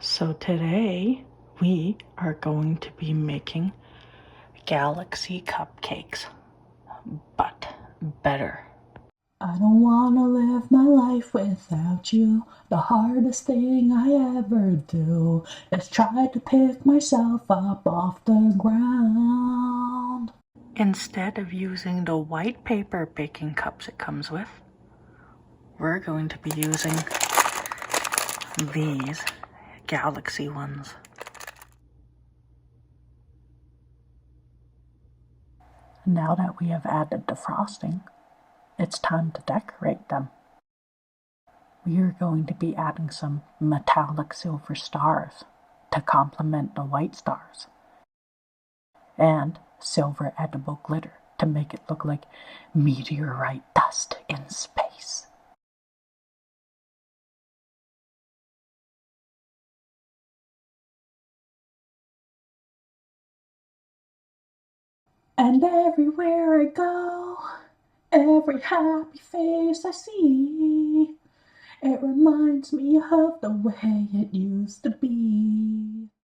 So today we are going to be making galaxy cupcakes, but better. I don't wanna live my life without you. The hardest thing I ever do is try to pick myself up off the ground. Instead of using the white paper baking cups it comes with, we're going to be using these galaxy ones. Now that we have added the frosting, it's time to decorate them. We are going to be adding some metallic silver stars to complement the white stars, and silver edible glitter to make it look like meteorite dust in space. And everywhere I go, every happy face I see, it reminds me of the way it used to be.